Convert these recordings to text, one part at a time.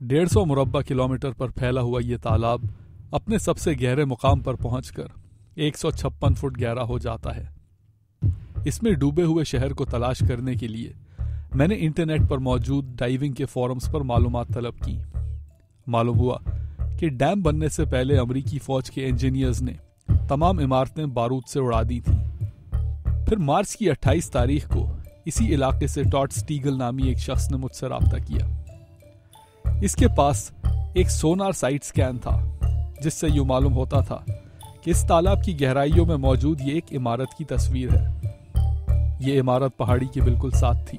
150 مربع کلومیٹر پر پھیلا ہوا یہ تالاب اپنے سب سے گہرے مقام پر پہنچ کر 156 فٹ گہرا ہو جاتا ہے۔ اس میں ڈوبے ہوئے شہر کو تلاش کرنے کے لیے میں نے انٹرنیٹ پر موجود ڈائیونگ کے فورمز پر معلومات طلب کی۔ معلوم ہوا کہ ڈیم بننے سے پہلے امریکی فوج کے انجینئرز نے تمام عمارتیں بارود سے اڑا دی تھیں۔ پھر مارچ کی 28 تاریخ کو اسی علاقے سے ٹاڈ سٹیگل نامی ایک شخص نے مجھ سے رابطہ کیا۔ اس کے پاس ایک سونار سائٹ سکین تھا جس سے یوں معلوم ہوتا تھا کہ اس تالاب کی گہرائیوں میں موجود یہ ایک عمارت کی تصویر ہے۔ یہ عمارت پہاڑی کے بالکل ساتھ تھی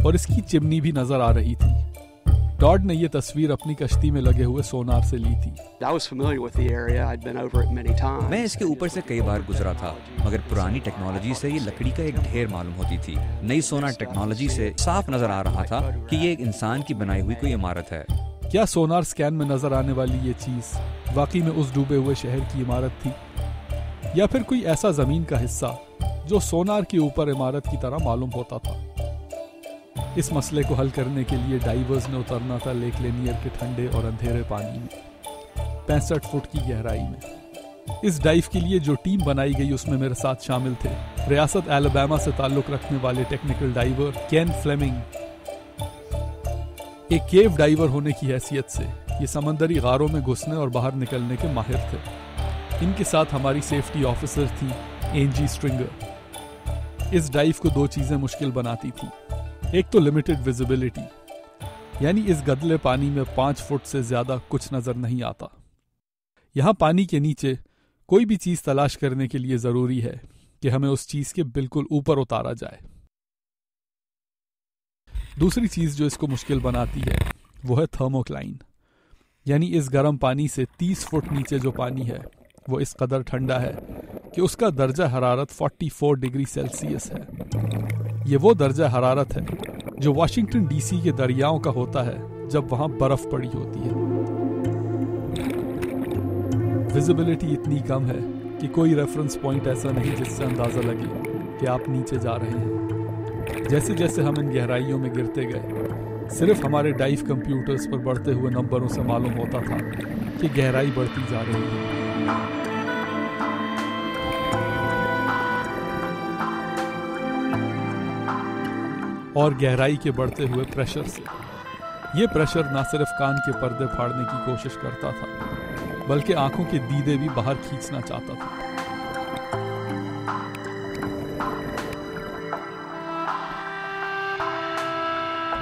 اور اس کی چمنی بھی نظر آ رہی تھی۔ ٹاڈ نے یہ تصویر اپنی کشتی میں لگے ہوئے سونار سے لی تھی۔ میں اس کے اوپر سے کئی بار گزرا تھا، مگر پرانی ٹیکنالوجی سے یہ لکڑی کا ایک ڈھیر معلوم ہوتی تھی۔ نئی سونار ٹیکنالوجی سے صاف نظر آ رہا تھا کہ یہ ایک انسان کی بنائی ہوئی کوئی عمارت ہے۔ کیا سونار سکین میں نظر آنے والی یہ چیز واقعی میں اس ڈوبے ہوئے شہر کی عمارت تھی، یا پھر کوئی ایسا زمین کا حصہ جو سونار کے اوپر عمارت کی طرح معلوم ہوتا تھا؟ اس مسئلے کو حل کرنے کے لیے ڈائیورز نے اترنا تھا لیک لینیئر کے ٹھنڈے اور اندھیرے پانی میں 65 فٹ کی گہرائی میں۔ اس ڈائیو کے لیے جو ٹیم بنائی گئی اس میں میرے ساتھ شامل تھے ریاست الاباما سے تعلق رکھنے والے ٹیکنیکل ڈائیور کین فلیمنگ۔ ایک کیو ڈائیور ہونے کی حیثیت سے یہ سمندری غاروں میں گھسنے اور باہر نکلنے کے ماہر تھے۔ ان کے ساتھ ہماری سیفٹی آفیسر تھی اینجی سٹرنگر۔ اس ڈائیو کو دو چیزیں مشکل بناتی تھی۔ ایک تو لمیٹڈ ویزیبلٹی، یعنی اس گدلے پانی میں 5 فٹ سے زیادہ کچھ نظر نہیں آتا۔ یہاں پانی کے نیچے کوئی بھی چیز تلاش کرنے کے لیے ضروری ہے کہ ہمیں اس چیز کے بالکل اوپر اتارا جائے۔ دوسری چیز جو اس کو مشکل بناتی ہے وہ ہے تھرموکلائن، یعنی اس گرم پانی سے 30 فٹ نیچے جو پانی ہے وہ اس قدر ٹھنڈا ہے کہ اس کا درجہ حرارت 44 ڈگری سیلسیس ہے۔ یہ وہ درجہ حرارت ہے جو واشنگٹن ڈی سی کے دریاؤں کا ہوتا ہے جب وہاں برف پڑی ہوتی ہے۔ ویزیبلٹی اتنی کم ہے کہ کوئی ریفرنس پوائنٹ ایسا نہیں جس سے اندازہ لگے کہ آپ نیچے جا رہے ہیں۔ جیسے جیسے ہم ان گہرائیوں میں گرتے گئے، صرف ہمارے ڈائیو کمپیوٹرز پر بڑھتے ہوئے نمبروں سے معلوم ہوتا تھا کہ گہرائی بڑھتی جا رہی ہے۔ اور گہرائی کے بڑھتے ہوئے پریشر سے۔ یہ پریشر نہ صرف کان کے پردے پھاڑنے کی کوشش کرتا تھا بلکہ آنکھوں کے دیدے بھی باہر کھینچنا چاہتا تھا۔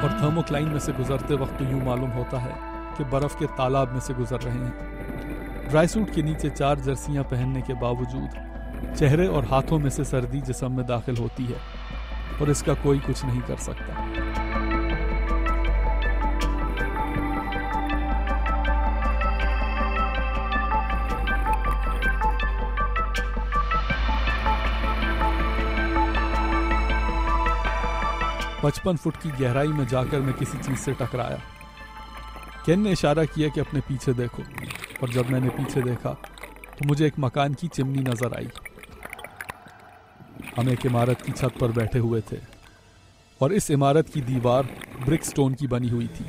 اور تھرموکلائن میں سے گزرتے وقت تو یوں معلوم ہوتا ہے کہ برف کے تالاب میں سے گزر رہے ہیں۔ ڈرائی سوٹ کے نیچے 4 جرسیاں پہننے کے باوجود چہرے اور ہاتھوں میں سے سردی جسم میں داخل ہوتی ہے اور اس کا کوئی کچھ نہیں کر سکتا۔ پچپن فٹ کی گہرائی میں جا کر میں کسی چیز سے ٹکرایا۔ کین نے اشارہ کیا کہ اپنے پیچھے دیکھو، اور جب میں نے پیچھے دیکھا تو مجھے ایک مکان کی چمنی نظر آئی۔ ہم ایک عمارت کی چھت پر بیٹھے ہوئے تھے اور اس عمارت کی دیوار برک سٹون کی بنی ہوئی تھی۔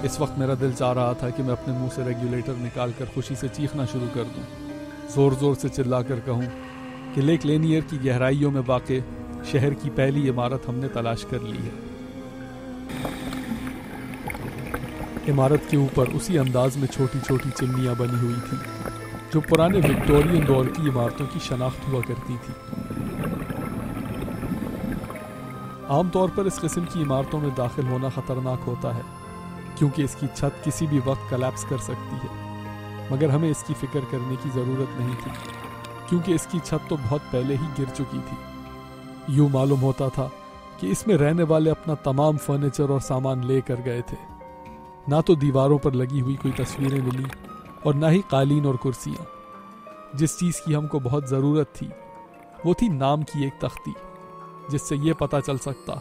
اس وقت میرا دل چاہ رہا تھا کہ میں اپنے منہ سے ریگولیٹر نکال کر خوشی سے چیخنا شروع کر دوں، زور زور سے چلا کر کہوں کہ لیک لینیئر کی گہرائیوں میں واقع شہر کی پہلی عمارت ہم نے تلاش کر لی ہے۔ عمارت کے اوپر اسی انداز میں چھوٹی چھوٹی چمنیاں بنی ہوئی تھیں جو پرانے وکٹورین دور کی عمارتوں کی شناخت ہوا کرتی تھی۔ عام طور پر اس قسم کی عمارتوں میں داخل ہونا خطرناک ہوتا ہے کیونکہ اس کی چھت کسی بھی وقت کلیپس کر سکتی ہے، مگر ہمیں اس کی فکر کرنے کی ضرورت نہیں تھی کیونکہ اس کی چھت تو بہت پہلے ہی گر چکی تھی۔ یوں معلوم ہوتا تھا کہ اس میں رہنے والے اپنا تمام فرنیچر اور سامان لے کر گئے تھے۔ نہ تو دیواروں پر لگی ہوئی کوئی تصویریں ملی اور نہ ہی قالین اور کرسیاں۔ جس چیز کی ہم کو بہت ضرورت تھی وہ تھی نام کی ایک تختی جس سے یہ پتہ چل سکتا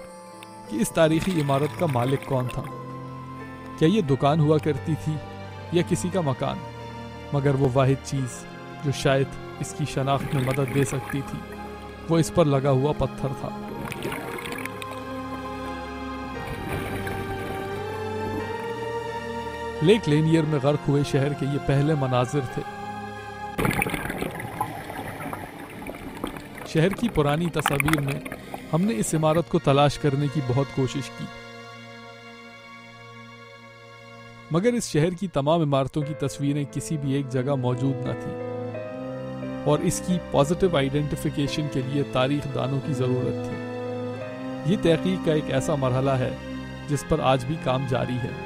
کہ اس تاریخی عمارت کا مالک کون تھا۔ کیا یہ دکان ہوا کرتی تھی یا کسی کا مکان؟ مگر وہ واحد چیز جو شاید اس کی شناخت میں مدد دے سکتی تھی وہ اس پر لگا ہوا پتھر تھا۔ لیک لینیئر میں غرق ہوئے شہر کے یہ پہلے مناظر تھے۔ شہر کی پرانی تصاویر میں ہم نے اس عمارت کو تلاش کرنے کی بہت کوشش کی، مگر اس شہر کی تمام عمارتوں کی تصویریں کسی بھی ایک جگہ موجود نہ تھیں، اور اس کی پازیٹیو آئیڈینٹیفیکیشن کے لیے تاریخ دانوں کی ضرورت تھی۔ یہ تحقیق کا ایک ایسا مرحلہ ہے جس پر آج بھی کام جاری ہے۔